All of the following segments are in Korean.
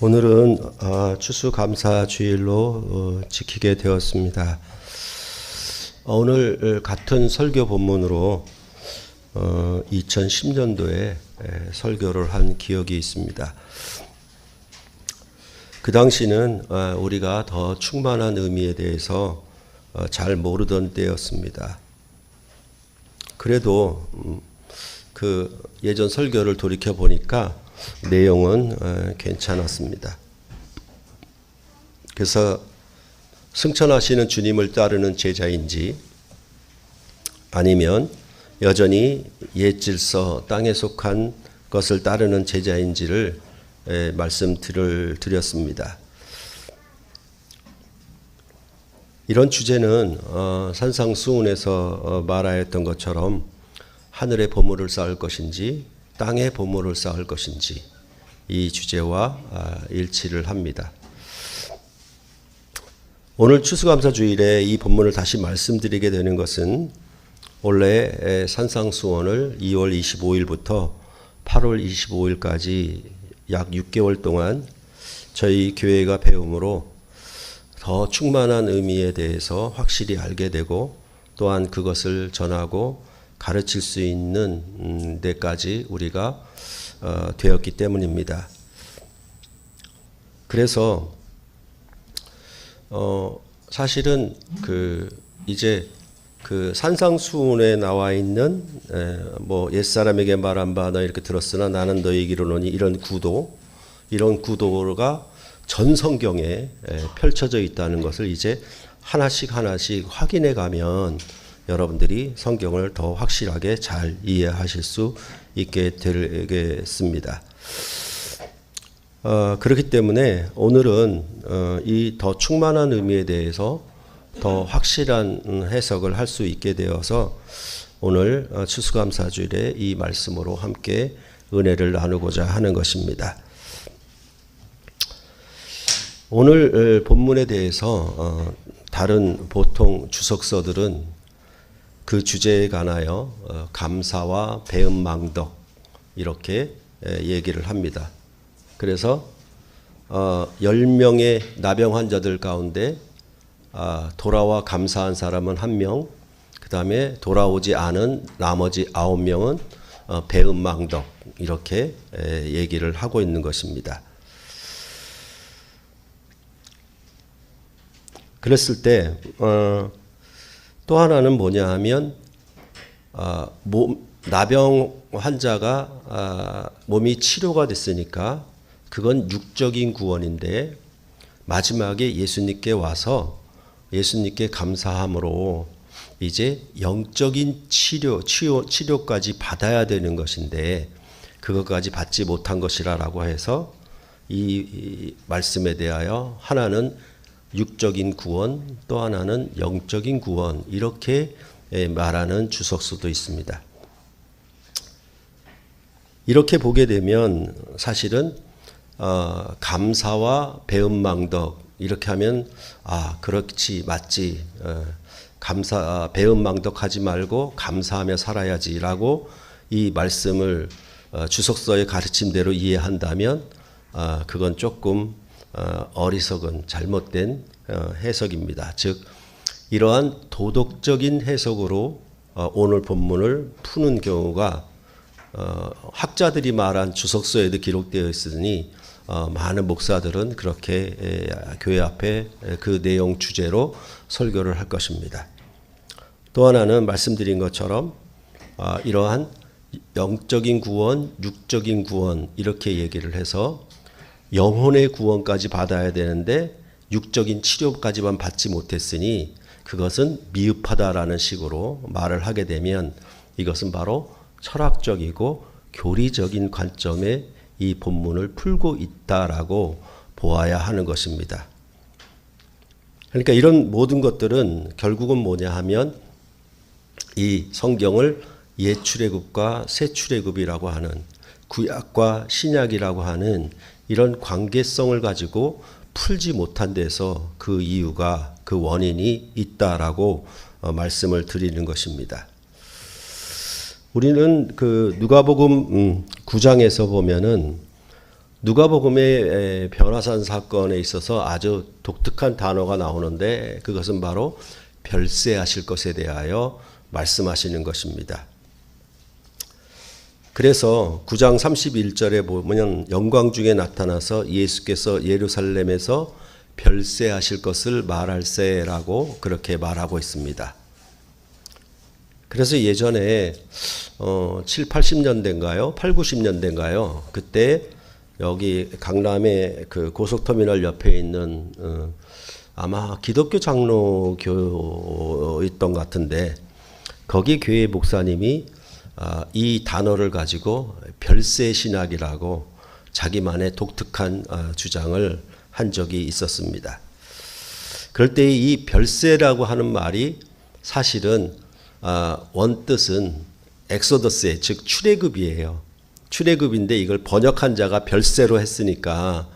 오늘은 추수감사주일로 지키게 되었습니다. 오늘 같은 설교 본문으로 2010년도에 설교를 한 기억이 있습니다. 그 당시는 우리가 더 충만한 의미에 대해서 잘 모르던 때였습니다. 그래도 그 예전 설교를 돌이켜 보니까 내용은 괜찮았습니다. 그래서 승천하시는 주님을 따르는 제자인지 아니면 여전히 옛 질서 땅에 속한 것을 따르는 제자인지를 말씀드렸습니다. 이런 주제는 산상수훈에서 말하였던 것처럼 하늘의 보물을 쌓을 것인지 땅의 보물을 쌓을 것인지 이 주제와 일치를 합니다. 오늘 추수감사주일에 이 본문을 다시 말씀드리게 되는 것은 원래 산상수훈을 2월 25일부터 8월 25일까지 약 6개월 동안 저희 교회가 배움으로 더 충만한 의미에 대해서 확실히 알게 되고 또한 그것을 전하고 가르칠 수 있는 데까지 우리가 되었기 때문입니다. 그래서 사실은 이제 산상수훈에 나와 있는 뭐 옛사람에게 말한 바 너 이렇게 들었으나 나는 너에게 이르노니 이런 구도가 전 성경에 펼쳐져 있다는 것을 이제 하나씩 확인해 가면 여러분들이 성경을 더 확실하게 잘 이해하실 수 있게 되겠습니다. 그렇기 때문에 오늘은 이 더 충만한 의미에 대해서 더 확실한 해석을 할 수 있게 되어서 오늘 추수감사주일에 이 말씀으로 함께 은혜를 나누고자 하는 것입니다. 오늘 본문에 대해서 다른 보통 주석서들은 그 주제에 관하여 감사와 배은망덕 이렇게 얘기를 합니다. 그래서 10명의 나병 환자들 가운데 돌아와 감사한 사람은 1명, 그 다음에 돌아오지 않은 나머지 9명은 배은망덕 이렇게 얘기를 하고 있는 것입니다. 그랬을 때 또 하나는 뭐냐 하면 나병 환자가 몸이 치료가 됐으니까 그건 육적인 구원인데 마지막에 예수님께 와서 예수님께 감사함으로 이제 영적인 치료까지 받아야 되는 것인데 그것까지 받지 못한 것이라고 해서 이 말씀에 대하여 하나는 육적인 구원 또 하나는 영적인 구원 이렇게 말하는 주석서도 있습니다. 이렇게 보게 되면 사실은 감사와 배은망덕 이렇게 하면 그렇지 맞지 배은망덕하지 말고 감사하며 살아야지라고 이 말씀을 주석서의 가르침대로 이해한다면 그건 조금 어리석은 잘못된 해석입니다. 즉 이러한 도덕적인 해석으로 오늘 본문을 푸는 경우가 학자들이 말한 주석서에도 기록되어 있으니 많은 목사들은 그렇게 교회 앞에 그 내용 주제로 설교를 할 것입니다. 또 하나는 말씀드린 것처럼 이러한 영적인 구원, 육적인 구원 이렇게 얘기를 해서 영혼의 구원까지 받아야 되는데 육적인 치료까지만 받지 못했으니 그것은 미흡하다라는 식으로 말을 하게 되면 이것은 바로 철학적이고 교리적인 관점에 이 본문을 풀고 있다라고 보아야 하는 것입니다. 그러니까 이런 모든 것들은 결국은 뭐냐 하면 이 성경을 옛 출애굽과 새 출애굽이라고 하는 구약과 신약이라고 하는 이런 관계성을 가지고 풀지 못한 데서 그 이유가 그 원인이 있다라고 말씀을 드리는 것입니다. 우리는 그 누가복음 9장에서 보면은 누가복음의 변화산 사건에 있어서 아주 독특한 단어가 나오는데 그것은 바로 별세하실 것에 대하여 말씀하시는 것입니다. 그래서 9장 31절에 보면 영광 중에 나타나서 예수께서 예루살렘에서 별세하실 것을 말할세라고 그렇게 말하고 있습니다. 그래서 예전에 7, 80년대인가요? 8, 90년대인가요? 그때 여기 강남의 그 고속터미널 옆에 있는 아마 기독교 장로교였던 것 같은데 거기 교회 목사님이 이 단어를 가지고 별세 신학이라고 자기만의 독특한 주장을 한 적이 있었습니다. 그럴 때 이 별세라고 하는 말이 사실은 원뜻은 엑소더스의 즉 출애굽이에요. 출애굽인데 이걸 번역한 자가 별세로 했으니까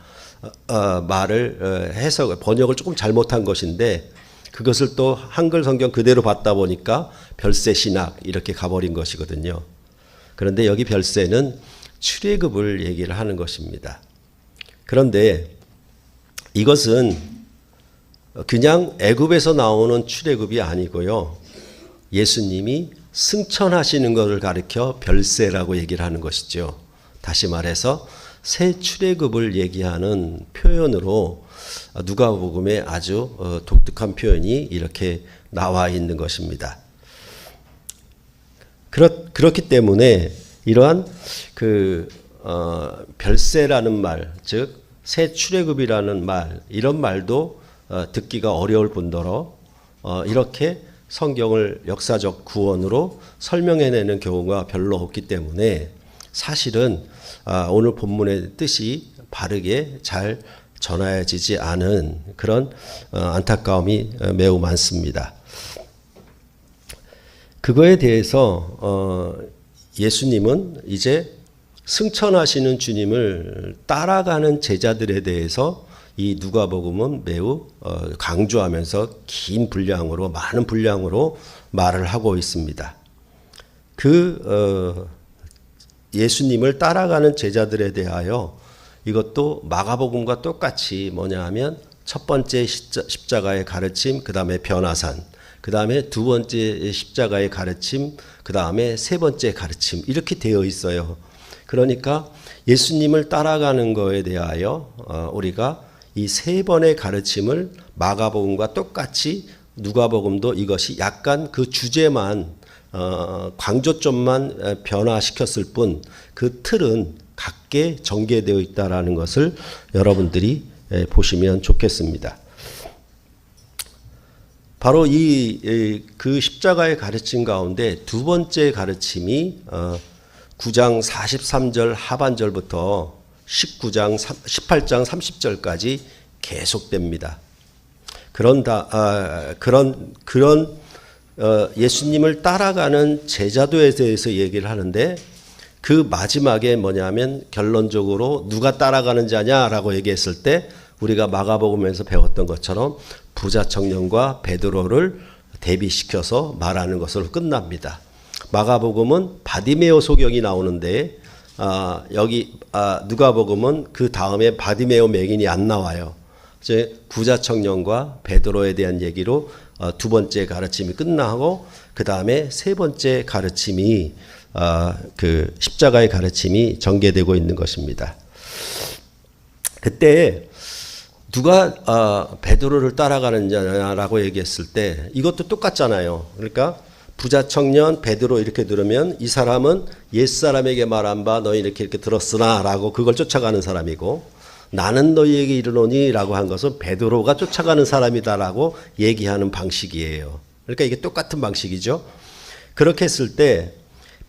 말을 번역을 조금 잘못한 것인데 그것을 또 한글 성경 그대로 받다 보니까 별세 신학 이렇게 가버린 것이거든요. 그런데 여기 별세는 출애굽을 얘기를 하는 것입니다. 그런데 이것은 그냥 애굽에서 나오는 출애굽이 아니고요. 예수님이 승천하시는 것을 가리켜 별세라고 얘기를 하는 것이죠. 다시 말해서 새 출애굽을 얘기하는 표현으로 누가복음에 아주 독특한 표현이 이렇게 나와 있는 것입니다. 그렇기 때문에 이러한 별세라는 말, 즉 새 출애굽이라는 말, 이런 말도 듣기가 어려울 뿐더러 이렇게 성경을 역사적 구원으로 설명해내는 경우가 별로 없기 때문에 사실은 오늘 본문의 뜻이 바르게 잘 전해지지 않은 그런 안타까움이 매우 많습니다. 그거에 대해서 예수님은 이제 승천하시는 주님을 따라가는 제자들에 대해서 이 누가복음은 매우 강조하면서 긴 분량으로 많은 분량으로 말을 하고 있습니다. 예수님을 따라가는 제자들에 대하여 이것도 마가복음과 똑같이 뭐냐 하면 첫 번째 십자가의 가르침, 그 다음에 변화산, 그 다음에 두 번째 십자가의 가르침, 그 다음에 세 번째 가르침 이렇게 되어 있어요. 그러니까 예수님을 따라가는 것에 대하여 우리가 이 세 번의 가르침을 마가복음과 똑같이 누가복음도 이것이 약간 그 주제만 강조점만 변화시켰을 뿐 그 틀은 같게 전개되어 있다라는 것을 여러분들이 보시면 좋겠습니다. 바로 그 십자가의 가르침 가운데 두 번째 가르침이 9장 43절 하반절부터 18장 30절까지 계속됩니다. 그런 예수님을 따라가는 제자도에 대해서 얘기를 하는데 그 마지막에 뭐냐면 결론적으로 누가 따라가는 자냐라고 얘기했을 때 우리가 마가복음에서 배웠던 것처럼 부자 청년과 베드로를 대비시켜서 말하는 것으로 끝납니다. 마가복음은 바디메오 소경이 나오는데 여기 누가복음은 그 다음에 바디메오 맹인이 안 나와요. 이제 부자 청년과 베드로에 대한 얘기로 두 번째 가르침이 끝나고 그 다음에 세 번째 가르침이 그 십자가의 가르침이 전개되고 있는 것입니다. 그때 누가 베드로를 따라가는 자냐라고 얘기했을 때 이것도 똑같잖아요. 그러니까 부자 청년 베드로 이렇게 들으면 이 사람은 옛사람에게 말한 바 너희 이렇게 들었으나 라고 그걸 쫓아가는 사람이고 나는 너희에게 이르노니 라고 한 것은 베드로가 쫓아가는 사람이다라고 얘기하는 방식이에요. 그러니까 이게 똑같은 방식이죠. 그렇게 했을 때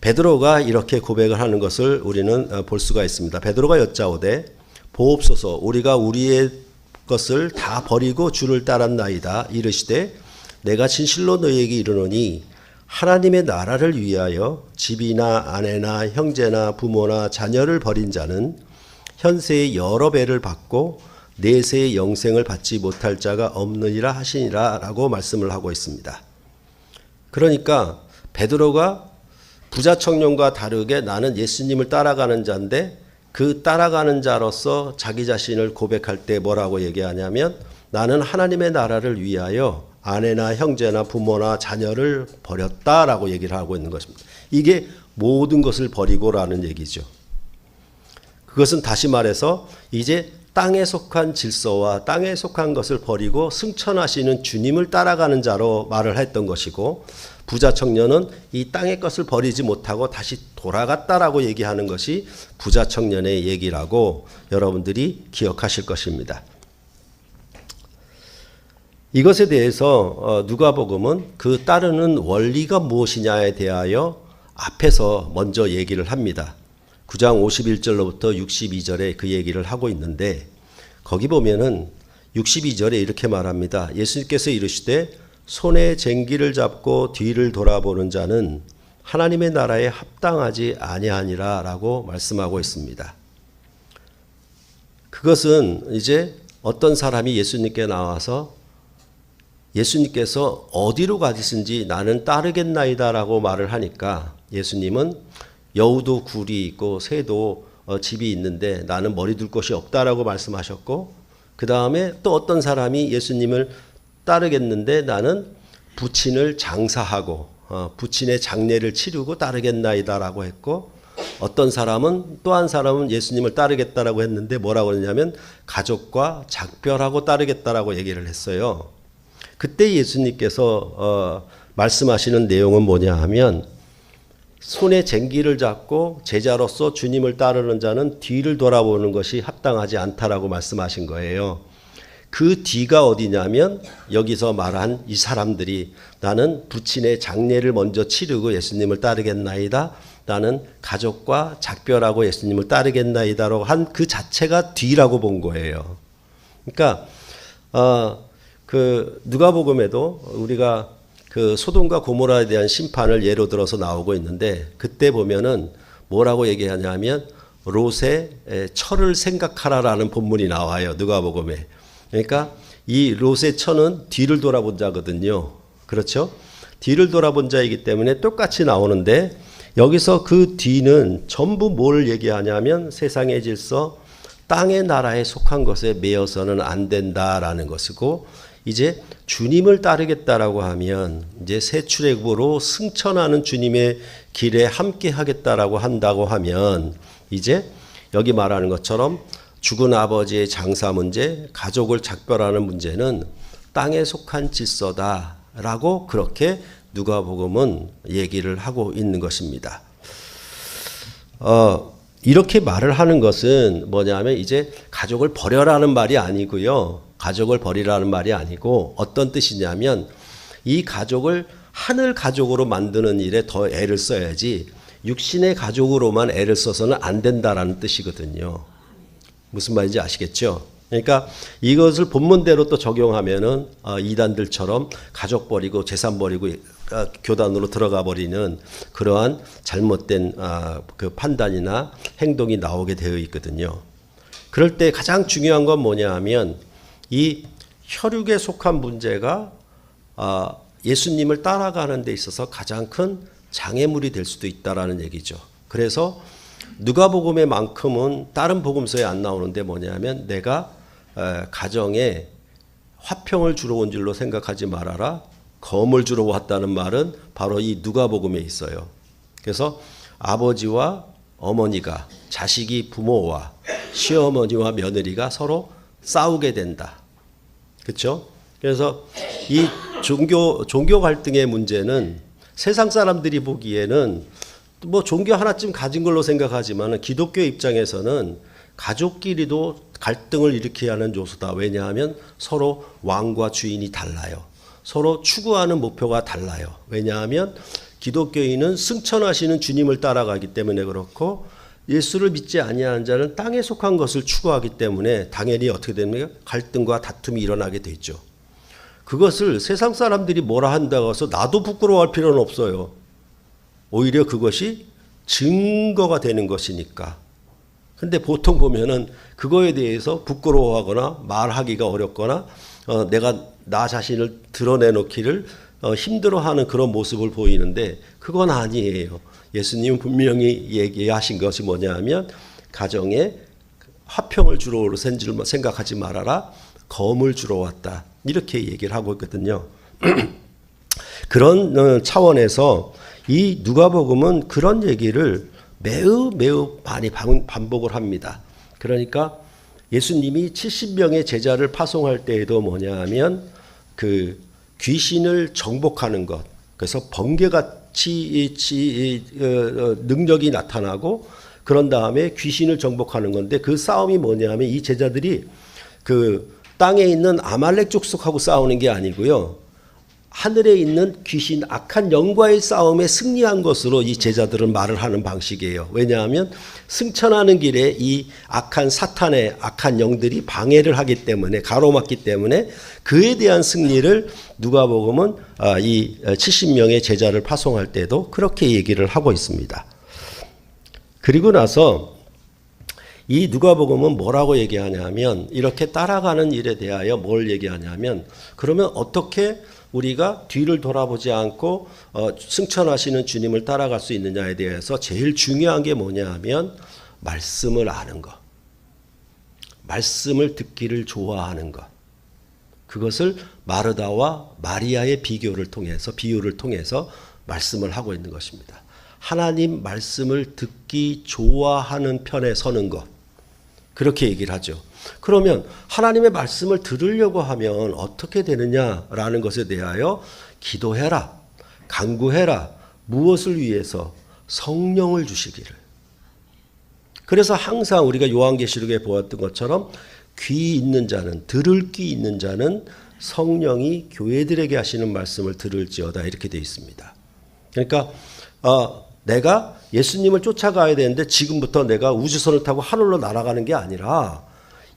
베드로가 이렇게 고백을 하는 것을 우리는 볼 수가 있습니다. 베드로가 여짜오되 보옵소서 우리가 우리의 것을 다 버리고 주를 따랐나이다. 이르시되 내가 진실로 너희에게 이르노니 하나님의 나라를 위하여 집이나 아내나 형제나 부모나 자녀를 버린 자는 현세의 여러 배를 받고 내세의 영생을 받지 못할 자가 없느니라 하시니라 라고 말씀을 하고 있습니다. 그러니까 베드로가 부자 청년과 다르게 나는 예수님을 따라가는 자인데 그 따라가는 자로서 자기 자신을 고백할 때 뭐라고 얘기하냐면 나는 하나님의 나라를 위하여 아내나 형제나 부모나 자녀를 버렸다라고 얘기를 하고 있는 것입니다. 이게 모든 것을 버리고라는 얘기죠. 그것은 다시 말해서 이제 땅에 속한 질서와 땅에 속한 것을 버리고 승천하시는 주님을 따라가는 자로 말을 했던 것이고, 부자 청년은 이 땅의 것을 버리지 못하고 다시 돌아갔다라고 얘기하는 것이 부자 청년의 얘기라고 여러분들이 기억하실 것입니다. 이것에 대해서 누가복음은 그 따르는 원리가 무엇이냐에 대하여 앞에서 먼저 얘기를 합니다. 9장 51절로부터 62절에 그 얘기를 하고 있는데, 거기 보면은 62절에 이렇게 말합니다. 예수님께서 이르시되 손에 쟁기를 잡고 뒤를 돌아보는 자는 하나님의 나라에 합당하지 아니하니라 라고 말씀하고 있습니다. 그것은 이제 어떤 사람이 예수님께 나와서 예수님께서 어디로 가시든지 나는 따르겠나이다 라고 말을 하니까 예수님은 여우도 굴이 있고 새도 집이 있는데 나는 머리 둘 곳이 없다라고 말씀하셨고, 그 다음에 또 어떤 사람이 예수님을 따르겠는데 나는 부친을 장사하고 부친의 장례를 치르고 따르겠나이다라고 했고, 어떤 사람은 또 한 사람은 예수님을 따르겠다라고 했는데 뭐라고 했냐면 가족과 작별하고 따르겠다라고 얘기를 했어요. 그때 예수님께서 말씀하시는 내용은 뭐냐 하면 손에 쟁기를 잡고 제자로서 주님을 따르는 자는 뒤를 돌아보는 것이 합당하지 않다라고 말씀하신 거예요. 그 뒤가 어디냐면 여기서 말한 이 사람들이 나는 부친의 장례를 먼저 치르고 예수님을 따르겠나이다, 나는 가족과 작별하고 예수님을 따르겠나이다라고 한 그 자체가 뒤라고 본 거예요. 그러니까 그 누가복음에도 우리가 그 소돔과 고모라에 대한 심판을 예로 들어서 나오고 있는데, 그때 보면은 뭐라고 얘기하냐면 롯의 처를 생각하라라는 본문이 나와요, 누가복음에. 그러니까 이 롯의 처는 뒤를 돌아본 자거든요. 그렇죠? 뒤를 돌아본 자이기 때문에 똑같이 나오는데, 여기서 그 뒤는 전부 뭘 얘기하냐면 세상의 질서, 땅의 나라에 속한 것에 매여서는 안 된다라는 것이고, 이제 주님을 따르겠다라고 하면 이제 새 출애굽으로 승천하는 주님의 길에 함께 하겠다라고 한다고 하면 이제 여기 말하는 것처럼 죽은 아버지의 장사 문제, 가족을 작별하는 문제는 땅에 속한 질서다라고 그렇게 누가복음은 얘기를 하고 있는 것입니다. 이렇게 말을 하는 것은 뭐냐면 이제 가족을 버려라는 말이 아니고요. 가족을 버리라는 말이 아니고 어떤 뜻이냐면 이 가족을 하늘 가족으로 만드는 일에 더 애를 써야지 육신의 가족으로만 애를 써서는 안 된다라는 뜻이거든요. 무슨 말인지 아시겠죠? 그러니까 이것을 본문대로 또 적용하면은 이단들처럼 가족 버리고 재산 버리고 교단으로 들어가 버리는 그러한 잘못된 그 판단이나 행동이 나오게 되어 있거든요. 그럴 때 가장 중요한 건 뭐냐 하면 이 혈육에 속한 문제가 예수님을 따라가는 데 있어서 가장 큰 장애물이 될 수도 있다라는 얘기죠. 그래서 누가복음에만큼은 다른 복음서에 안 나오는데 뭐냐면 내가 가정에 화평을 주러 온 줄로 생각하지 말아라, 검을 주러 왔다는 말은 바로 이 누가복음에 있어요. 그래서 아버지와 어머니가, 자식이 부모와 시어머니와 며느리가 서로 싸우게 된다. 그렇죠? 그래서 이 종교 갈등의 문제는 세상 사람들이 보기에는 뭐 종교 하나쯤 가진 걸로 생각하지만 기독교 입장에서는 가족끼리도 갈등을 일으키게 하는 요소다. 왜냐하면 서로 왕과 주인이 달라요. 서로 추구하는 목표가 달라요. 왜냐하면 기독교인은 승천하시는 주님을 따라가기 때문에 그렇고, 예수를 믿지 아니하는 자는 땅에 속한 것을 추구하기 때문에 당연히 어떻게 됩니까? 갈등과 다툼이 일어나게 되죠. 그것을 세상 사람들이 뭐라 한다고 해서 나도 부끄러워할 필요는 없어요. 오히려 그것이 증거가 되는 것이니까. 근데 보통 보면은 그거에 대해서 부끄러워하거나 말하기가 어렵거나 내가 나 자신을 드러내놓기를 힘들어하는 그런 모습을 보이는데 그건 아니에요. 예수님은 분명히 얘기하신 것이 뭐냐 하면 가정에 화평을 주러 오르센 줄 생각하지 말아라. 검을 주러 왔다. 이렇게 얘기를 하고 있거든요. 그런 차원에서 이 누가복음은 그런 얘기를 매우 많이 반복을 합니다. 그러니까 예수님이 70명의 제자를 파송할 때에도 뭐냐 하면 그 귀신을 정복하는 것, 그래서 번개같이 능력이 나타나고 그런 다음에 귀신을 정복하는 건데 그 싸움이 뭐냐 하면 이 제자들이 그 땅에 있는 아말렉 족속하고 싸우는 게 아니고요. 하늘에 있는 귀신 악한 영과의 싸움에 승리한 것으로 이 제자들은 말을 하는 방식이에요. 왜냐하면 승천하는 길에 이 악한 사탄의 악한 영들이 방해를 하기 때문에 가로막기 때문에 그에 대한 승리를 누가복음은 이 70명의 제자를 파송할 때도 그렇게 얘기를 하고 있습니다. 그리고 나서 이 누가복음은 뭐라고 얘기하냐면 이렇게 따라가는 일에 대하여 뭘 얘기하냐면 그러면 어떻게 우리가 뒤를 돌아보지 않고 승천하시는 주님을 따라갈 수 있느냐에 대해서 제일 중요한 게 뭐냐 하면 말씀을 아는 것. 말씀을 듣기를 좋아하는 것. 그것을 마르다와 마리아의 비유를 통해서 말씀을 하고 있는 것입니다. 하나님 말씀을 듣기 좋아하는 편에 서는 것. 그렇게 얘기를 하죠. 그러면 하나님의 말씀을 들으려고 하면 어떻게 되느냐라는 것에 대하여 기도해라, 간구해라. 무엇을 위해서? 성령을 주시기를. 그래서 항상 우리가 요한계시록에 보았던 것처럼 귀 있는 자는, 들을 귀 있는 자는 성령이 교회들에게 하시는 말씀을 들을지어다 이렇게 되어 있습니다. 그러니까 내가 예수님을 쫓아가야 되는데 지금부터 내가 우주선을 타고 하늘로 날아가는 게 아니라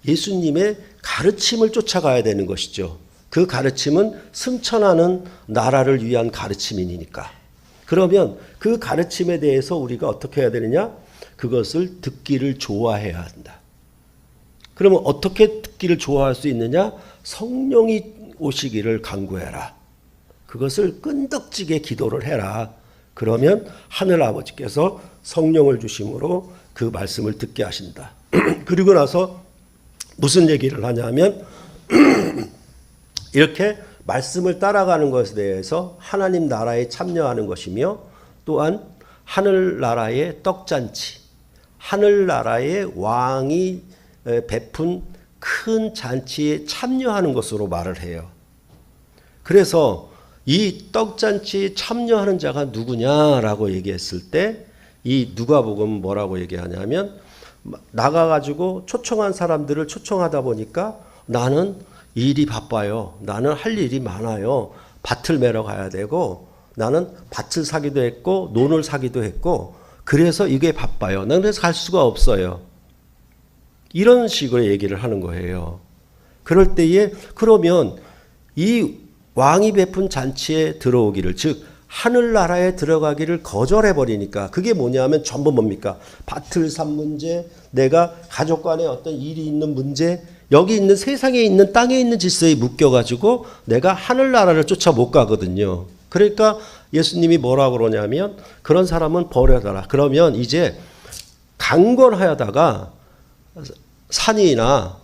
예수님의 가르침을 쫓아가야 되는 것이죠. 그 가르침은 승천하는 나라를 위한 가르침이니까. 그러면 그 가르침에 대해서 우리가 어떻게 해야 되느냐? 그것을 듣기를 좋아해야 한다. 그러면 어떻게 듣기를 좋아할 수 있느냐? 성령이 오시기를 간구해라. 그것을 끈덕지게 기도를 해라. 그러면 하늘 아버지께서 성령을 주심으로 그 말씀을 듣게 하신다. 그리고 나서 무슨 얘기를 하냐면 이렇게 말씀을 따라가는 것에 대해서 하나님 나라에 참여하는 것이며 또한 하늘나라의 떡잔치, 하늘나라의 왕이 베푼 큰 잔치에 참여하는 것으로 말을 해요. 그래서 이 떡잔치에 참여하는 자가 누구냐라고 얘기했을 때 이 누가복음은 뭐라고 얘기하냐면 나가가지고 초청한 사람들을 초청하다 보니까 나는 일이 바빠요. 나는 할 일이 많아요. 밭을 매러 가야 되고 나는 밭을 사기도 했고 논을 사기도 했고 그래서 이게 바빠요. 나는 그래서 갈 수가 없어요. 이런 식으로 얘기를 하는 거예요. 그럴 때에 그러면 이 왕이 베푼 잔치에 들어오기를 즉 하늘나라에 들어가기를 거절해 버리니까 그게 뭐냐면 전부 뭡니까? 밭을 산 문제, 내가 가족 간에 어떤 일이 있는 문제, 여기 있는 세상에 있는 땅에 있는 질서에 묶여가지고 내가 하늘나라를 쫓아 못 가거든요. 그러니까 예수님이 뭐라고 그러냐면 그런 사람은 버려둬라. 그러면 이제 강권하다가 산이나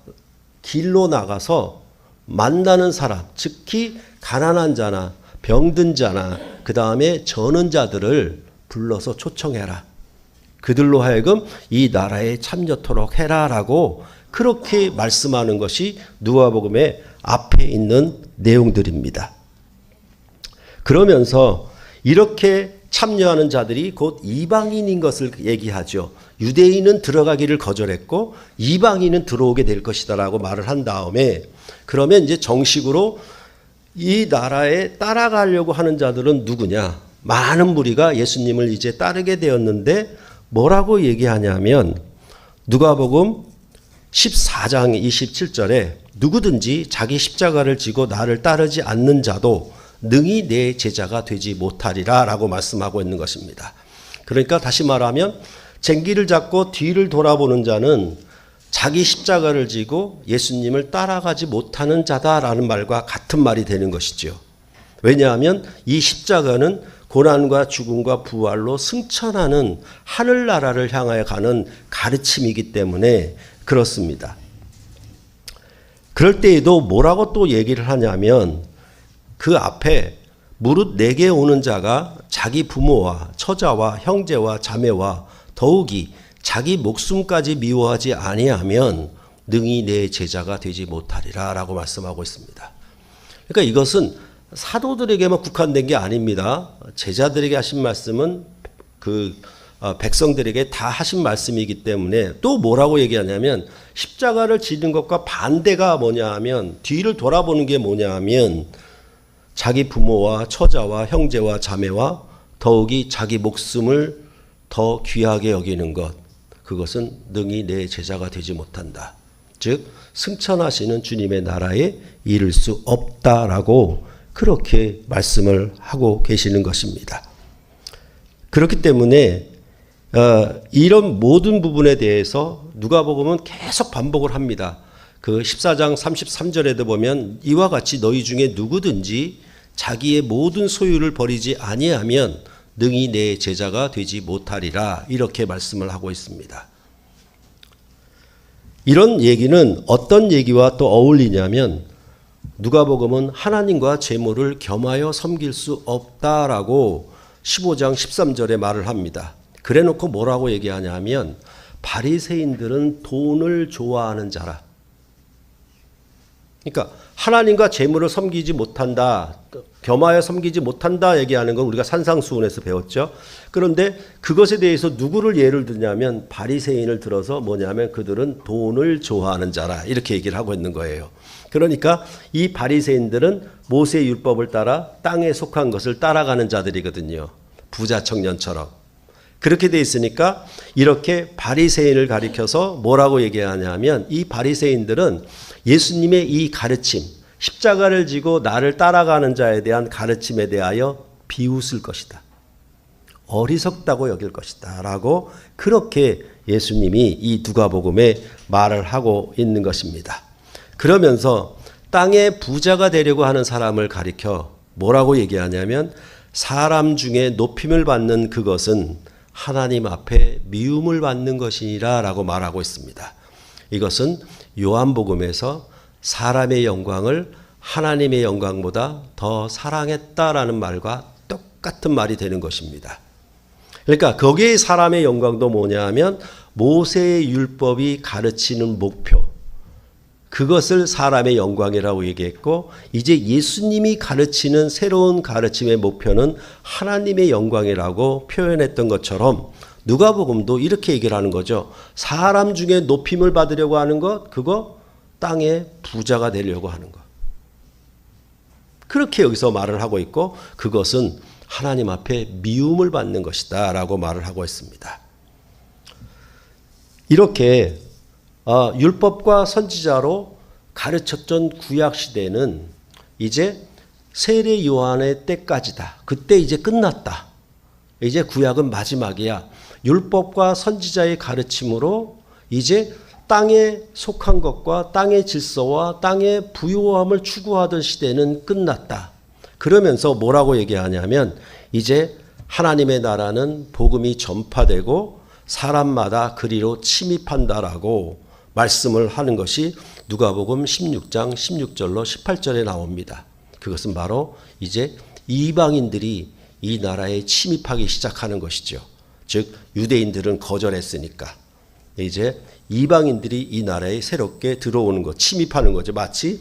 길로 나가서 만나는 사람, 특히 가난한 자나 병든 자나 그 다음에 저는 자들을 불러서 초청해라. 그들로 하여금 이 나라에 참여토록 해라라고 그렇게 말씀하는 것이 누가복음의 앞에 있는 내용들입니다. 그러면서 이렇게 참여하는 자들이 곧 이방인인 것을 얘기하죠. 유대인은 들어가기를 거절했고 이방인은 들어오게 될 것이다라고 말을 한 다음에 그러면 이제 정식으로 이 나라에 따라가려고 하는 자들은 누구냐? 많은 무리가 예수님을 이제 따르게 되었는데 뭐라고 얘기하냐면 누가복음 14장 27절에 누구든지 자기 십자가를 지고 나를 따르지 않는 자도 능히 내 제자가 되지 못하리라 라고 말씀하고 있는 것입니다. 그러니까 다시 말하면 쟁기를 잡고 뒤를 돌아보는 자는 자기 십자가를 지고 예수님을 따라가지 못하는 자다라는 말과 같은 말이 되는 것이죠. 왜냐하면 이 십자가는 고난과 죽음과 부활로 승천하는 하늘나라를 향하여 가는 가르침이기 때문에 그렇습니다. 그럴 때에도 뭐라고 또 얘기를 하냐면 그 앞에 무릇 내게 오는 자가 자기 부모와 처자와 형제와 자매와 더욱이 자기 목숨까지 미워하지 아니하면 능히 내 제자가 되지 못하리라 라고 말씀하고 있습니다. 그러니까 이것은 사도들에게만 국한된 게 아닙니다. 제자들에게 하신 말씀은 백성들에게 다 하신 말씀이기 때문에 또 뭐라고 얘기하냐면 십자가를 지는 것과 반대가 뭐냐 하면 뒤를 돌아보는 게 뭐냐 하면 자기 부모와 처자와 형제와 자매와 더욱이 자기 목숨을 더 귀하게 여기는 것, 그것은 능히 내 제자가 되지 못한다. 즉 승천하시는 주님의 나라에 이를 수 없다라고 그렇게 말씀을 하고 계시는 것입니다. 그렇기 때문에 이런 모든 부분에 대해서 누가복음은 계속 반복을 합니다. 그 14장 33절에도 보면 이와 같이 너희 중에 누구든지 자기의 모든 소유를 버리지 아니하면 능히 내 제자가 되지 못하리라 이렇게 말씀을 하고 있습니다. 이런 얘기는 어떤 얘기와 또 어울리냐면 누가복음은 하나님과 재물을 겸하여 섬길 수 없다라고 15장 13절에 말을 합니다. 그래놓고 뭐라고 얘기하냐면 바리새인들은 돈을 좋아하는 자라. 그러니까 하나님과 재물을 섬기지 못한다, 겸하여 섬기지 못한다 얘기하는 건 우리가 산상수훈에서 배웠죠. 그런데 그것에 대해서 누구를 예를 드냐면 바리새인을 들어서 뭐냐면 그들은 돈을 좋아하는 자라 이렇게 얘기를 하고 있는 거예요. 그러니까 이 바리새인들은 모세의 율법을 따라 땅에 속한 것을 따라가는 자들이거든요. 부자 청년처럼. 그렇게 돼 있으니까 이렇게 바리새인을 가리켜서 뭐라고 얘기하냐면 이 바리새인들은 예수님의 이 가르침, 십자가를 지고 나를 따라가는 자에 대한 가르침에 대하여 비웃을 것이다. 어리석다고 여길 것이다. 라고 그렇게 예수님이 이 누가복음에 말을 하고 있는 것입니다. 그러면서 땅에 부자가 되려고 하는 사람을 가리켜 뭐라고 얘기하냐면 사람 중에 높임을 받는 그것은 하나님 앞에 미움을 받는 것이니라 라고 말하고 있습니다. 이것은 요한복음에서 사람의 영광을 하나님의 영광보다 더 사랑했다라는 말과 똑같은 말이 되는 것입니다. 그러니까 거기에 사람의 영광도 뭐냐 하면 모세의 율법이 가르치는 목표, 그것을 사람의 영광이라고 얘기했고 이제 예수님이 가르치는 새로운 가르침의 목표는 하나님의 영광이라고 표현했던 것처럼 누가복음도 이렇게 얘기를 하는 거죠. 사람 중에 높임을 받으려고 하는 것, 그거 땅에 부자가 되려고 하는 것. 그렇게 여기서 말을 하고 있고 그것은 하나님 앞에 미움을 받는 것이다 라고 말을 하고 있습니다. 이렇게 율법과 선지자로 가르쳤던 구약시대는 이제 세례 요한의 때까지다. 그때 이제 끝났다. 이제 구약은 마지막이야. 율법과 선지자의 가르침으로 이제 땅에 속한 것과 땅의 질서와 땅의 부요함을 추구하던 시대는 끝났다. 그러면서 뭐라고 얘기하냐면 이제 하나님의 나라는 복음이 전파되고 사람마다 그리로 침입한다라고 말씀을 하는 것이 누가복음 16장 16절로 18절에 나옵니다. 그것은 바로 이제 이방인들이 이 나라에 침입하기 시작하는 것이죠. 즉 유대인들은 거절했으니까 이제 이방인들이 이 나라에 새롭게 들어오는 것, 침입하는 거죠. 마치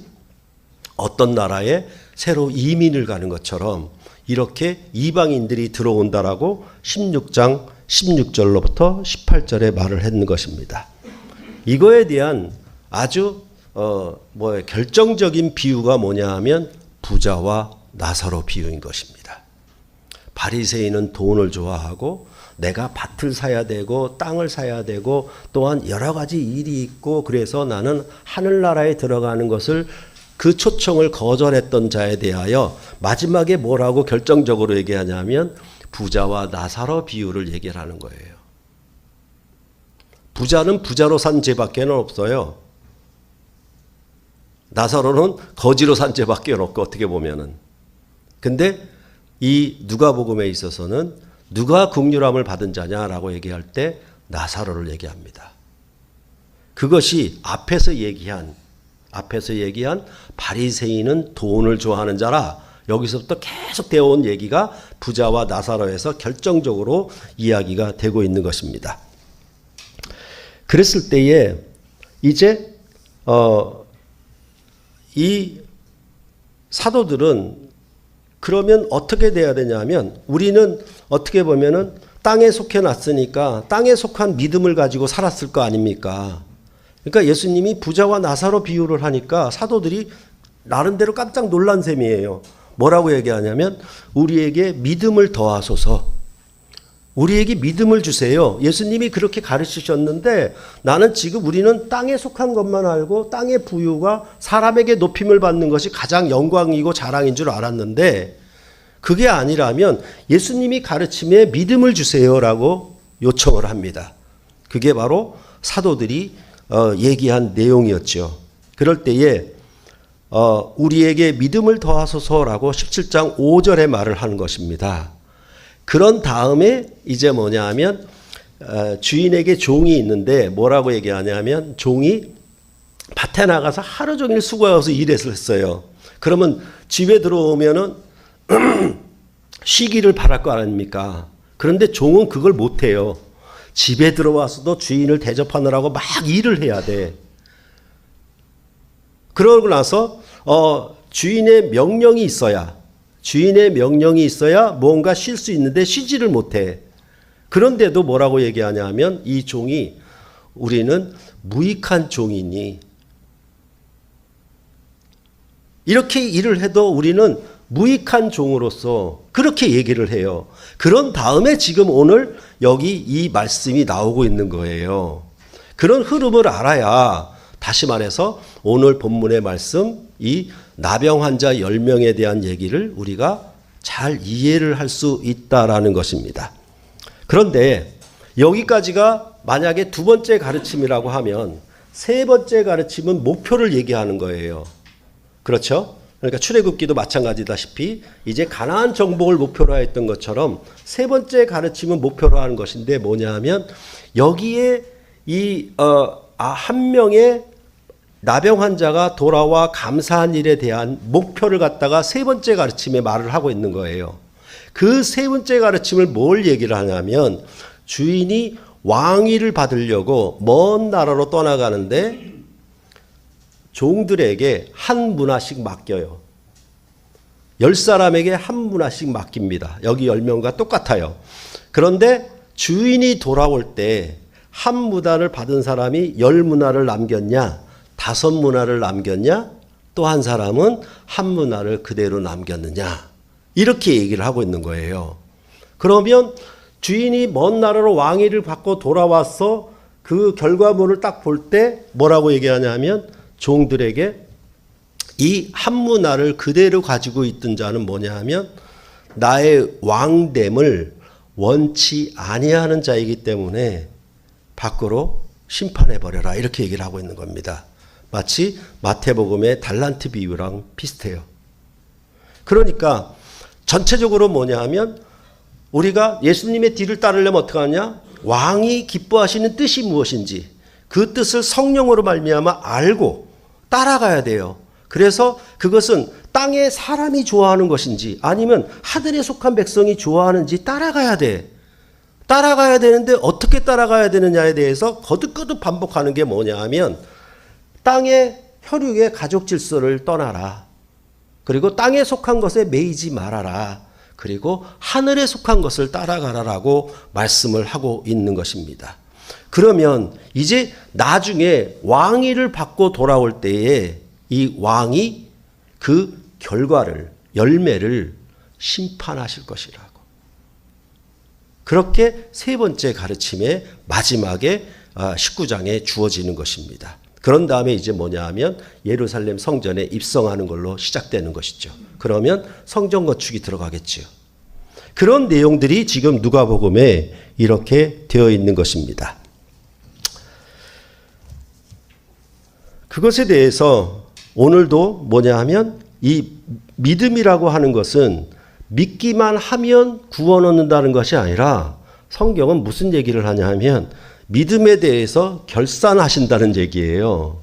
어떤 나라에 새로 이민을 가는 것처럼 이렇게 이방인들이 들어온다라고 16장 16절로부터 18절에 말을 했는 것입니다. 이거에 대한 아주 결정적인 비유가 뭐냐 하면 부자와 나사로 비유인 것입니다. 바리새인은 돈을 좋아하고 내가 밭을 사야 되고 땅을 사야 되고 또한 여러 가지 일이 있고 그래서 나는 하늘나라에 들어가는 것을 그 초청을 거절했던 자에 대하여 마지막에 뭐라고 결정적으로 얘기하냐면 부자와 나사로 비유를 얘기를 하는 거예요. 부자는 부자로 산 죄밖에 없어요. 나사로는 거지로 산 죄밖에 없고 어떻게 보면은. 근데 이 누가복음에 있어서는 누가 긍휼함을 받은 자냐라고 얘기할 때 나사로를 얘기합니다. 그것이 앞에서 얘기한 바리새인은 돈을 좋아하는 자라, 여기서부터 계속 되어온 얘기가 부자와 나사로에서 결정적으로 이야기가 되고 있는 것입니다. 그랬을 때에 이제 이 사도들은 그러면 어떻게 돼야 되냐면, 우리는 어떻게 보면은 땅에 속해 놨으니까 땅에 속한 믿음을 가지고 살았을 거 아닙니까? 그러니까 예수님이 부자와 나사로 비유를 하니까 사도들이 나름대로 깜짝 놀란 셈이에요. 뭐라고 얘기하냐면 우리에게 믿음을 더하소서. 우리에게 믿음을 주세요. 예수님이 그렇게 가르치셨는데 나는 지금 우리는 땅에 속한 것만 알고 땅의 부유가 사람에게 높임을 받는 것이 가장 영광이고 자랑인 줄 알았는데 그게 아니라면 예수님이 가르침에 믿음을 주세요라고 요청을 합니다. 그게 바로 사도들이 얘기한 내용이었죠. 그럴 때에 우리에게 믿음을 더하소서라고 17장 5절에 말을 하는 것입니다. 그런 다음에 이제 뭐냐 하면 주인에게 종이 있는데 뭐라고 얘기하냐면 종이 밭에 나가서 하루 종일 수고해서 일했어요. 그러면 집에 들어오면은 쉬기를 바랄 거 아닙니까? 그런데 종은 그걸 못해요. 집에 들어와서도 주인을 대접하느라고 막 일을 해야 돼. 그러고 나서 주인의 명령이 있어야 뭔가 쉴 수 있는데 쉬지를 못해. 그런데도 뭐라고 얘기하냐 하면 이 종이 우리는 무익한 종이니 이렇게 일을 해도 우리는 무익한 종으로서 그렇게 얘기를 해요. 그런 다음에 지금 오늘 여기 이 말씀이 나오고 있는 거예요. 그런 흐름을 알아야 다시 말해서 오늘 본문의 말씀 이 나병 환자 10명에 대한 얘기를 우리가 잘 이해를 할 수 있다라는 것입니다. 그런데 여기까지가 만약에 두 번째 가르침이라고 하면 세 번째 가르침은 목표를 얘기하는 거예요. 그렇죠? 그러니까 출애굽기도 마찬가지다시피 이제 가나안 정복을 목표로 했던 것처럼 세 번째 가르침은 목표로 하는 것인데 뭐냐 하면 여기에 한 명의 나병 환자가 돌아와 감사한 일에 대한 목표를 갖다가 세 번째 가르침에 말을 하고 있는 거예요. 그 세 번째 가르침을 뭘 얘기를 하냐면 주인이 왕위를 받으려고 먼 나라로 떠나가는데 종들에게 한 문화씩 맡겨요. 10사람에게 한 문화씩 맡깁니다. 여기 10명과 똑같아요. 그런데 주인이 돌아올 때 한 문화를 받은 사람이 10문화를 남겼냐, 5문화를 남겼냐, 또 한 사람은 한 문화를 그대로 남겼느냐, 이렇게 얘기를 하고 있는 거예요. 그러면 주인이 먼 나라로 왕위를 받고 돌아와서 그 결과물을 딱 볼 때 뭐라고 얘기하냐면 종들에게 이 한 문화를 그대로 가지고 있던 자는 뭐냐 하면 나의 왕됨을 원치 아니하는 자이기 때문에 밖으로 심판해버려라, 이렇게 얘기를 하고 있는 겁니다. 마치 마태복음의 달란트 비유랑 비슷해요. 그러니까 전체적으로 뭐냐 하면 우리가 예수님의 뒤를 따르려면 어떻게 하냐? 왕이 기뻐하시는 뜻이 무엇인지 그 뜻을 성령으로 말미암아 알고 따라가야 돼요. 그래서 그것은 땅의 사람이 좋아하는 것인지 아니면 하늘에 속한 백성이 좋아하는지 따라가야 돼. 따라가야 되는데 어떻게 따라가야 되느냐에 대해서 거듭거듭 반복하는 게 뭐냐 하면 땅의 혈육의 가족 질서를 떠나라. 그리고 땅에 속한 것에 매이지 말아라. 그리고 하늘에 속한 것을 따라가라라고 말씀을 하고 있는 것입니다. 그러면 이제 나중에 왕위를 받고 돌아올 때에 이 왕이 그 결과를, 열매를 심판하실 것이라고. 그렇게 세 번째 가르침의 마지막에 19장에 주어지는 것입니다. 그런 다음에 이제 뭐냐 하면 예루살렘 성전에 입성하는 걸로 시작되는 것이죠. 그러면 성전 건축이 들어가겠죠. 그런 내용들이 지금 누가복음에 이렇게 되어 있는 것입니다. 그것에 대해서 오늘도 뭐냐 하면 이 믿음이라고 하는 것은 믿기만 하면 구원 얻는다는 것이 아니라 성경은 무슨 얘기를 하냐 하면 믿음에 대해서 결산하신다는 얘기예요.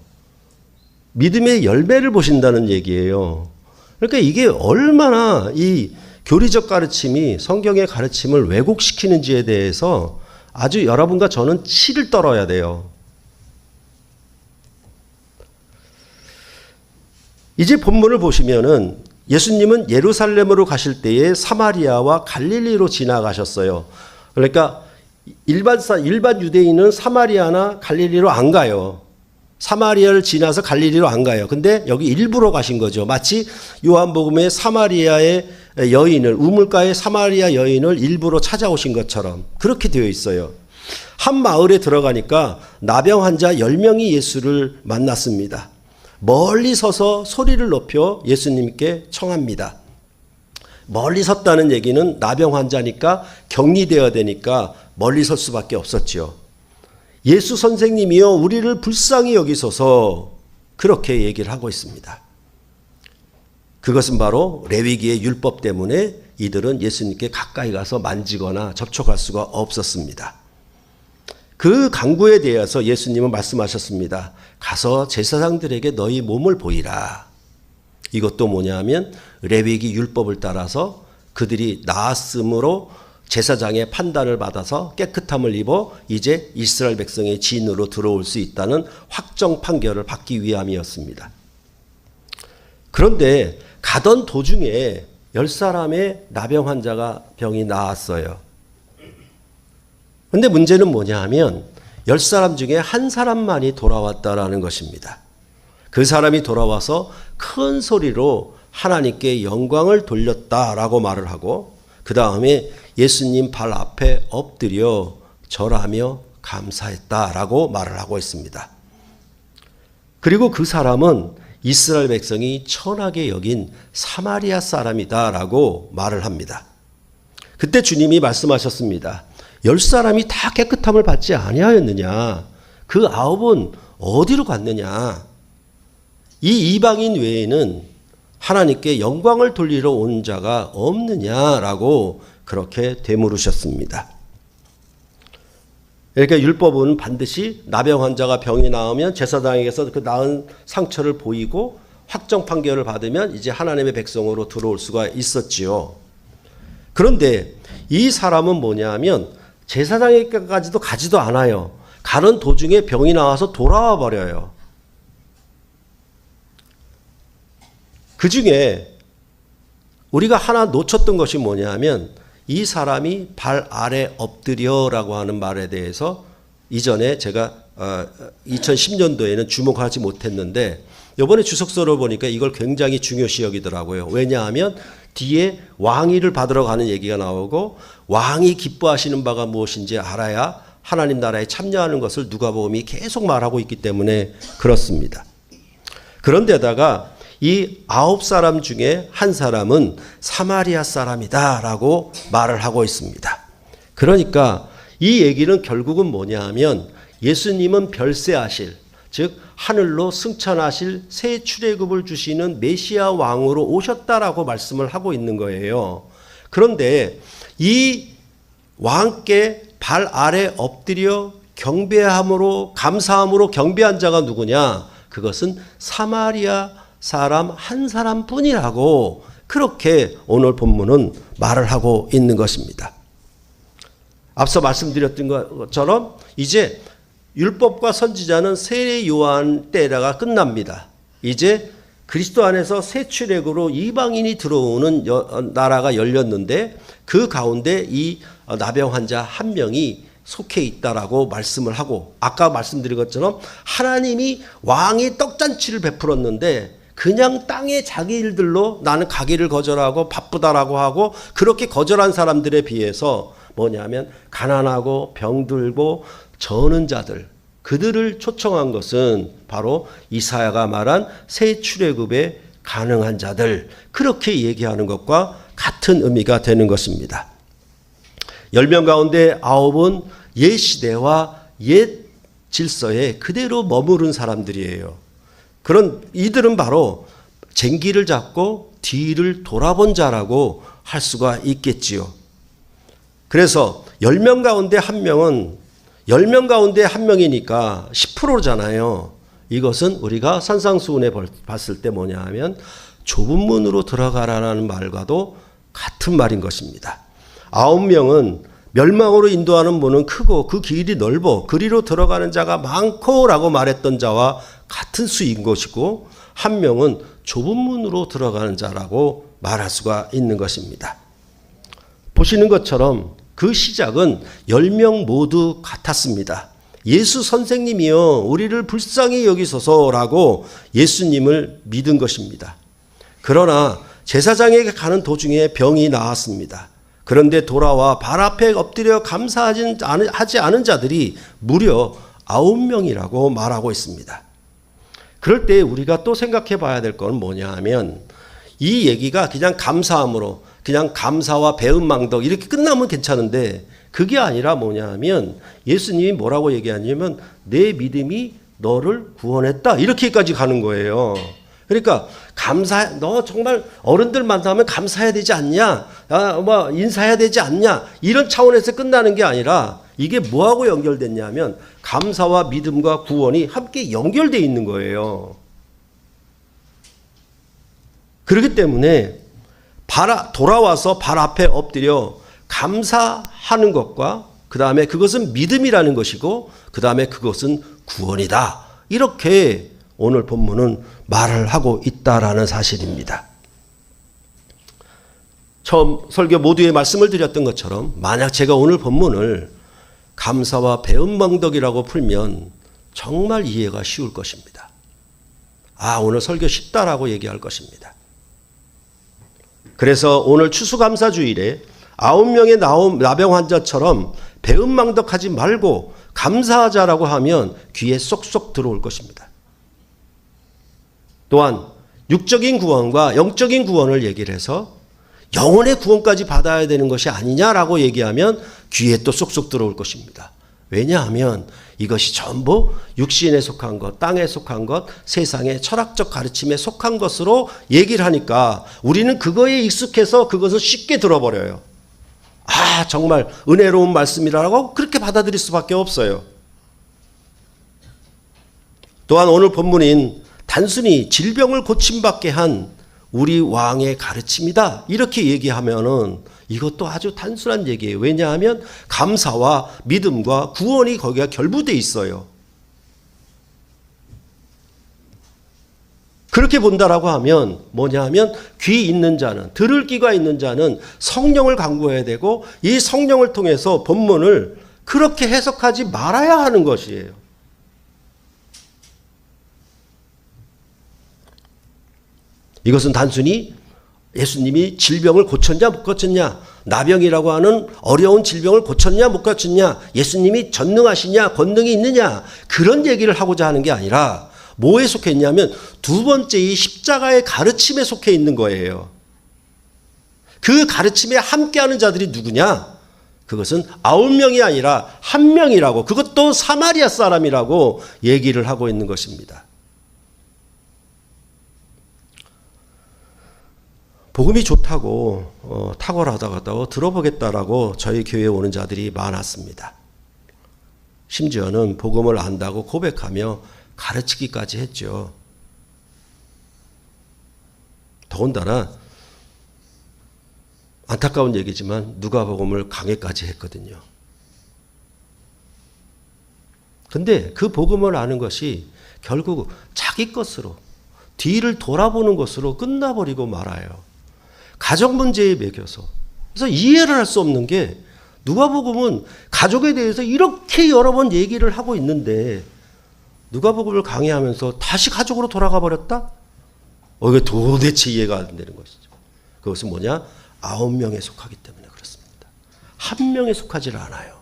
믿음의 열매를 보신다는 얘기예요. 그러니까 이게 얼마나 이 교리적 가르침이 성경의 가르침을 왜곡시키는지에 대해서 아주 여러분과 저는 치를 떨어야 돼요. 이제 본문을 보시면은 예수님은 예루살렘으로 가실 때에 사마리아와 갈릴리로 지나가셨어요. 그러니까 일반 유대인은 사마리아나 갈릴리로 안 가요. 사마리아를 지나서 갈릴리로 안 가요. 근데 여기 일부러 가신 거죠. 마치 요한복음의 사마리아의 여인을, 우물가의 사마리아 여인을 일부러 찾아오신 것처럼 그렇게 되어 있어요. 한 마을에 들어가니까 나병 환자 10명이 예수를 만났습니다. 멀리 서서 소리를 높여 예수님께 청합니다. 멀리 섰다는 얘기는 나병 환자니까 격리되어야 되니까 멀리 설 수밖에 없었죠. 예수 선생님이여 우리를 불쌍히 여기소서, 그렇게 얘기를 하고 있습니다. 그것은 바로 레위기의 율법 때문에 이들은 예수님께 가까이 가서 만지거나 접촉할 수가 없었습니다. 그 강구에 대해서 예수님은 말씀하셨습니다. 가서 제사장들에게 너희 몸을 보이라. 이것도 뭐냐면 레위기 율법을 따라서 그들이 나았으므로 제사장의 판단을 받아서 깨끗함을 입어 이제 이스라엘 백성의 진으로 들어올 수 있다는 확정 판결을 받기 위함이었습니다. 그런데 가던 도중에 10사람의 나병 환자가 병이 나았어요. 그런데 문제는 뭐냐 하면 10사람 중에 한 사람만이 돌아왔다라는 것입니다. 그 사람이 돌아와서 큰 소리로 하나님께 영광을 돌렸다라고 말을 하고 그 다음에 예수님 발 앞에 엎드려 절하며 감사했다라고 말을 하고 있습니다. 그리고 그 사람은 이스라엘 백성이 천하게 여긴 사마리아 사람이다라고 말을 합니다. 그때 주님이 말씀하셨습니다. 10사람이 다 깨끗함을 받지 아니하였느냐? 그 9은 어디로 갔느냐? 이 이방인 외에는 하나님께 영광을 돌리러 온 자가 없느냐라고 그렇게 되물으셨습니다. 그러니까 율법은 반드시 나병 환자가 병이 나으면 제사장에게서 그 나은 상처를 보이고 확정 판결을 받으면 이제 하나님의 백성으로 들어올 수가 있었지요. 그런데 이 사람은 뭐냐면 제사장에게까지도 가지도 않아요. 가는 도중에 병이 나와서 돌아와 버려요. 그 중에 우리가 하나 놓쳤던 것이 뭐냐면 이 사람이 발 아래 엎드려라고 하는 말에 대해서 이전에 제가 2010년도에는 주목하지 못했는데 이번에 주석서를 보니까 이걸 굉장히 중요시 여기더라고요. 왜냐하면 뒤에 왕위를 받으러 가는 얘기가 나오고 왕이 기뻐하시는 바가 무엇인지 알아야 하나님 나라에 참여하는 것을 누가복음이 계속 말하고 있기 때문에 그렇습니다. 그런데다가 이 9사람 중에 한 사람은 사마리아 사람이다라고 말을 하고 있습니다. 그러니까 이 얘기는 결국은 뭐냐 하면 예수님은 별세하실, 즉 하늘로 승천하실 새 출애굽을 주시는 메시아 왕으로 오셨다라고 말씀을 하고 있는 거예요. 그런데 이 왕께 발 아래 엎드려 경배함으로 감사함으로 경배한 자가 누구냐? 그것은 사마리아 사람 한 사람뿐이라고 그렇게 오늘 본문은 말을 하고 있는 것입니다. 앞서 말씀드렸던 것처럼 이제 율법과 선지자는 세례 요한 때가 끝납니다. 이제 그리스도 안에서 새 출애굽으로 이방인이 들어오는 나라가 열렸는데 그 가운데 이 나병 환자 한 명이 속해 있다라고 말씀을 하고 아까 말씀드린 것처럼 하나님이 왕이 떡잔치를 베풀었는데 그냥 땅에 자기 일들로 나는 가기를 거절하고 바쁘다라고 하고 그렇게 거절한 사람들에 비해서 뭐냐면 가난하고 병들고 저는 자들 그들을 초청한 것은 바로 이사야가 말한 새 출애굽에 가능한 자들 그렇게 얘기하는 것과 같은 의미가 되는 것입니다. 10명 가운데 9은 옛 시대와 옛 질서에 그대로 머무른 사람들이에요. 그런 이들은 바로 쟁기를 잡고 뒤를 돌아본 자라고 할 수가 있겠지요. 그래서 10명 가운데 1명은 10명 가운데 1명이니까 10%잖아요. 이것은 우리가 산상수훈에 봤을 때 뭐냐 하면 좁은 문으로 들어가라는 말과도 같은 말인 것입니다. 9명은 멸망으로 인도하는 문은 크고 그 길이 넓어 그리로 들어가는 자가 많고 라고 말했던 자와 같은 수인 것이고, 1명은 좁은 문으로 들어가는 자라고 말할 수가 있는 것입니다. 보시는 것처럼 그 시작은 10명 모두 같았습니다. 예수 선생님이여 우리를 불쌍히 여기소서라고 예수님을 믿은 것입니다. 그러나 제사장에게 가는 도중에 병이 나았습니다. 그런데 돌아와 발 앞에 엎드려 감사하지 않은 자들이 무려 9명이라고 말하고 있습니다. 그럴 때 우리가 또 생각해 봐야 될 건 뭐냐 하면, 이 얘기가 그냥 감사함으로 그냥 감사와 배은망덕 이렇게 끝나면 괜찮은데, 그게 아니라 뭐냐 하면 예수님이 뭐라고 얘기하냐면 내 믿음이 너를 구원했다 이렇게까지 가는 거예요. 그러니까 너 정말 어른들 만나면 감사해야 되지 않냐, 인사해야 되지 않냐, 이런 차원에서 끝나는 게 아니라 이게 뭐하고 연결됐냐면 감사와 믿음과 구원이 함께 연결되어 있는 거예요. 그렇기 때문에 돌아와서 발 앞에 엎드려 감사하는 것과 그 다음에 그것은 믿음이라는 것이고 그 다음에 그것은 구원이다, 이렇게 오늘 본문은 말을 하고 있다라는 사실입니다. 처음 설교 모두의 말씀을 드렸던 것처럼 만약 제가 오늘 본문을 감사와 배은망덕이라고 풀면 정말 이해가 쉬울 것입니다. 오늘 설교 쉽다라고 얘기할 것입니다. 그래서 오늘 추수감사주일에 9명의 나병 환자처럼 배은망덕하지 말고 감사하자라고 하면 귀에 쏙쏙 들어올 것입니다. 또한 육적인 구원과 영적인 구원을 얘기를 해서 영혼의 구원까지 받아야 되는 것이 아니냐라고 얘기하면 귀에 또 쏙쏙 들어올 것입니다. 왜냐하면 이것이 전부 육신에 속한 것, 땅에 속한 것, 세상의 철학적 가르침에 속한 것으로 얘기를 하니까 우리는 그거에 익숙해서 그것을 쉽게 들어버려요. 정말 은혜로운 말씀이라고 그렇게 받아들일 수밖에 없어요. 또한 오늘 본문인 단순히 질병을 고침받게 한 우리 왕의 가르침이다 이렇게 얘기하면은 이것도 아주 단순한 얘기예요. 왜냐하면 감사와 믿음과 구원이 거기가 결부되어 있어요. 그렇게 본다라고 하면 뭐냐 하면 귀 있는 자는, 들을 귀가 있는 자는 성령을 간구해야 되고 이 성령을 통해서 본문을 그렇게 해석하지 말아야 하는 것이에요. 이것은 단순히 예수님이 질병을 고쳤냐 못 고쳤냐, 나병이라고 하는 어려운 질병을 고쳤냐 못 고쳤냐, 예수님이 전능하시냐 권능이 있느냐, 그런 얘기를 하고자 하는 게 아니라 뭐에 속해 있냐면 두 번째 이 십자가의 가르침에 속해 있는 거예요. 그 가르침에 함께하는 자들이 누구냐? 그것은 9명이 아니라 1명이라고, 그것도 사마리아 사람이라고 얘기를 하고 있는 것입니다. 복음이 좋다고 탁월하다고 들어보겠다라고 저희 교회에 오는 자들이 많았습니다. 심지어는 복음을 안다고 고백하며 가르치기까지 했죠. 더군다나 안타까운 얘기지만 누가복음을 강해까지 했거든요. 근데 그 복음을 아는 것이 결국 자기 것으로, 뒤를 돌아보는 것으로 끝나버리고 말아요. 가정 문제에 매겨서. 그래서 이해를 할 수 없는 게 누가복음은 가족에 대해서 이렇게 여러 번 얘기를 하고 있는데 누가복음을 강의하면서 다시 가족으로 돌아가 버렸다? 이게 도대체 이해가 안 되는 것이죠. 그것은 뭐냐? 9명에 속하기 때문에 그렇습니다. 1명에 속하지 않아요.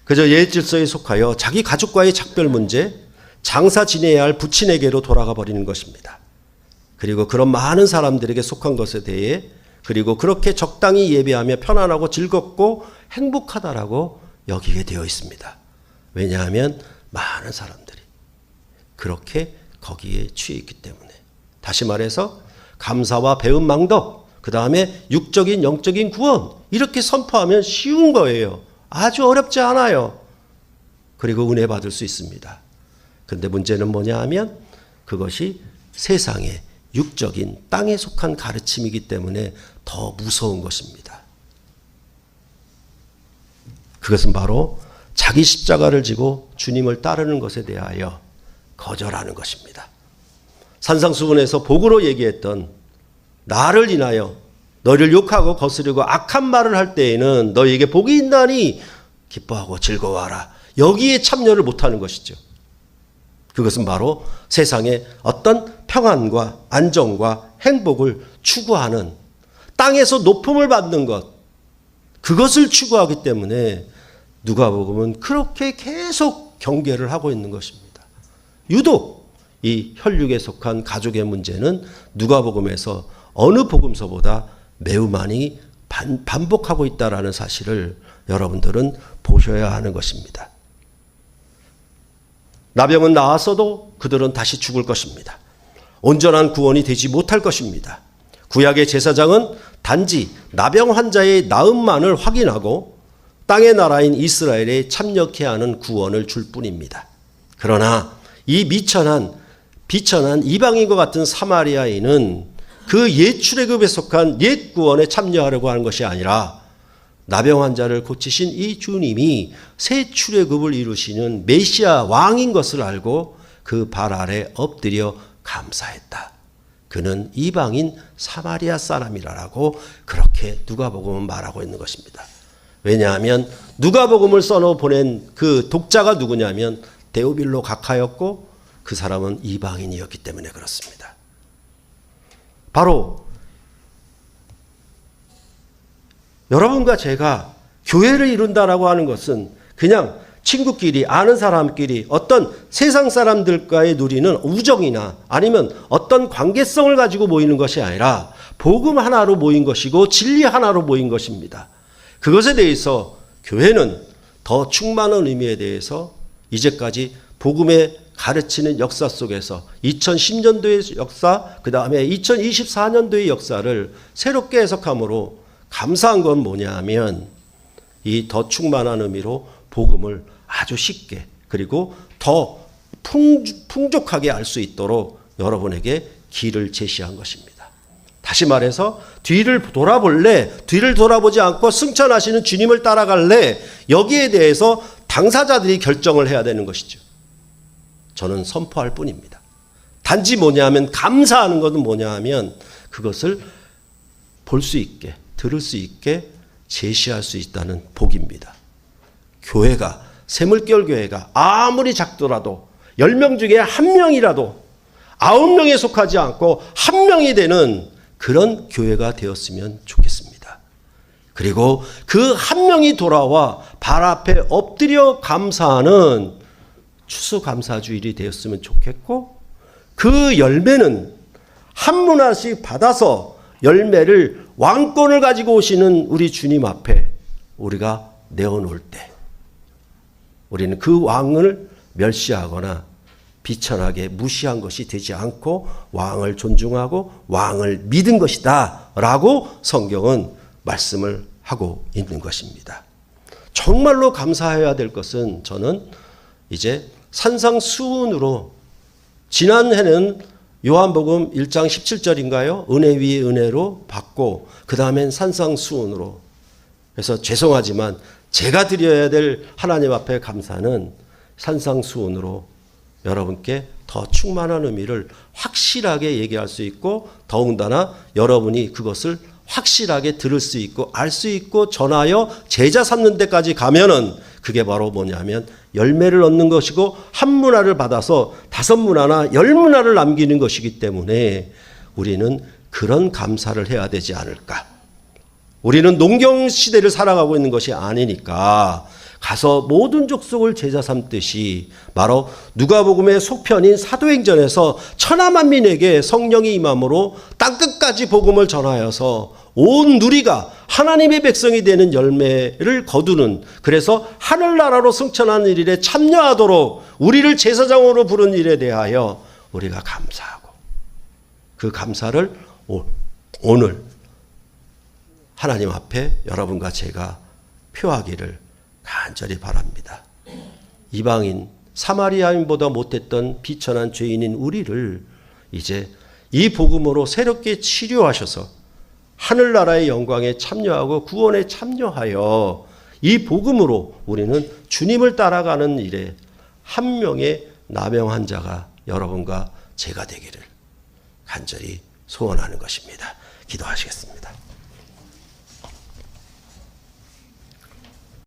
그저 옛 질서에 속하여 자기 가족과의 작별 문제, 장사 지내야 할 부친에게로 돌아가 버리는 것입니다. 그리고 그런 많은 사람들에게 속한 것에 대해, 그리고 그렇게 적당히 예배하며 편안하고 즐겁고 행복하다라고 여기게 되어 있습니다. 왜냐하면 많은 사람들이 그렇게 거기에 취해 있기 때문에. 다시 말해서 감사와 배은 망덕, 그 다음에 육적인 영적인 구원, 이렇게 선포하면 쉬운 거예요. 아주 어렵지 않아요. 그리고 은혜 받을 수 있습니다. 그런데 문제는 뭐냐 하면 그것이 세상의 육적인 땅에 속한 가르침이기 때문에 더 무서운 것입니다. 그것은 바로 자기 십자가를 지고 주님을 따르는 것에 대하여 거절하는 것입니다. 산상수훈에서 복으로 얘기했던 나를 인하여 너희를 욕하고 거스르고 악한 말을 할 때에는 너희에게 복이 있나니 기뻐하고 즐거워하라. 여기에 참여를 못하는 것이죠. 그것은 바로 세상의 어떤 평안과 안정과 행복을 추구하는, 땅에서 높음을 받는 것, 그것을 추구하기 때문에 누가복음은 그렇게 계속 경계를 하고 있는 것입니다. 유독 이 혈육에 속한 가족의 문제는 누가복음에서 어느 복음서보다 매우 많이 반복하고 있다는 사실을 여러분들은 보셔야 하는 것입니다. 나병은 나았어도 그들은 다시 죽을 것입니다. 온전한 구원이 되지 못할 것입니다. 구약의 제사장은 단지 나병 환자의 나음만을 확인하고 땅의 나라인 이스라엘에 참여케 하는 구원을 줄 뿐입니다. 그러나 이 비천한 이방인과 같은 사마리아인은 그 옛 출애굽에 속한 옛 구원에 참여하려고 하는 것이 아니라 나병 환자를 고치신 이 주님이 새 출애굽을 이루시는 메시아 왕인 것을 알고 그 발 아래 엎드려 감사했다. 그는 이방인 사마리아 사람이라고 그렇게 누가복음은 말하고 있는 것입니다. 왜냐하면 누가복음을 써놓아 보낸 그 독자가 누구냐면 데오빌로 각하였고 그 사람은 이방인이었기 때문에 그렇습니다. 바로 여러분과 제가 교회를 이룬다라고 하는 것은 그냥 친구끼리, 아는 사람끼리 어떤 세상 사람들과의 누리는 우정이나 아니면 어떤 관계성을 가지고 모이는 것이 아니라 복음 하나로 모인 것이고 진리 하나로 모인 것입니다. 그것에 대해서 교회는 더 충만한 의미에 대해서 이제까지 복음의 가르치는 역사 속에서 2010년도의 역사, 그 다음에 2024년도의 역사를 새롭게 해석함으로 감사한 건 뭐냐 하면 이 더 충만한 의미로 복음을 아주 쉽게 그리고 더 풍족하게 알 수 있도록 여러분에게 길을 제시한 것입니다. 다시 말해서 뒤를 돌아볼래? 뒤를 돌아보지 않고 승천하시는 주님을 따라갈래? 여기에 대해서 당사자들이 결정을 해야 되는 것이죠. 저는 선포할 뿐입니다. 단지 뭐냐 하면 감사하는 것은 뭐냐 하면 그것을 볼 수 있게, 들을 수 있게 제시할 수 있다는 복입니다. 교회가, 새물결 교회가 아무리 작더라도 10명 중에 1명이라도 9명에 속하지 않고 1명이 되는 그런 교회가 되었으면 좋겠습니다. 그리고 그 1명이 돌아와 발 앞에 엎드려 감사하는 추수감사주일이 되었으면 좋겠고 그 열매는 한 문화씩 받아서 열매를 왕권을 가지고 오시는 우리 주님 앞에 우리가 내어놓을 때 우리는 그 왕을 멸시하거나 비천하게 무시한 것이 되지 않고 왕을 존중하고 왕을 믿은 것이다 라고 성경은 말씀을 하고 있는 것입니다. 정말로 감사해야 될 것은 저는 이제 산상수훈으로 지난해는 요한복음 1장 17절인가요? 은혜 위에 은혜로 받고 그 다음엔 산상수훈으로. 그래서 죄송하지만 제가 드려야 될 하나님 앞에 감사는 산상수훈으로 여러분께 더 충만한 의미를 확실하게 얘기할 수 있고 더군다나 여러분이 그것을 확실하게 들을 수 있고 알 수 있고 전하여 제자 삼는 데까지 가면은 그게 바로 뭐냐면 열매를 얻는 것이고 한 문화를 받아서 5문화나 10문화를 남기는 것이기 때문에 우리는 그런 감사를 해야 되지 않을까. 우리는 농경 시대를 살아가고 있는 것이 아니니까 가서 모든 족속을 제자 삼듯이 바로 누가복음의 속편인 사도행전에서 천하만민에게 성령이 임함으로 땅끝까지 복음을 전하여서 온 누리가 하나님의 백성이 되는 열매를 거두는, 그래서 하늘나라로 승천하는 일에 참여하도록 우리를 제사장으로 부른 일에 대하여 우리가 감사하고, 그 감사를 오늘 하나님 앞에 여러분과 제가 표하기를 간절히 바랍니다. 이방인 사마리아인보다 못했던 비천한 죄인인 우리를 이제 이 복음으로 새롭게 치료하셔서 하늘나라의 영광에 참여하고 구원에 참여하여 이 복음으로 우리는 주님을 따라가는 일에 한 명의 나명한 자가 여러분과 제가 되기를 간절히 소원하는 것입니다. 기도하시겠습니다.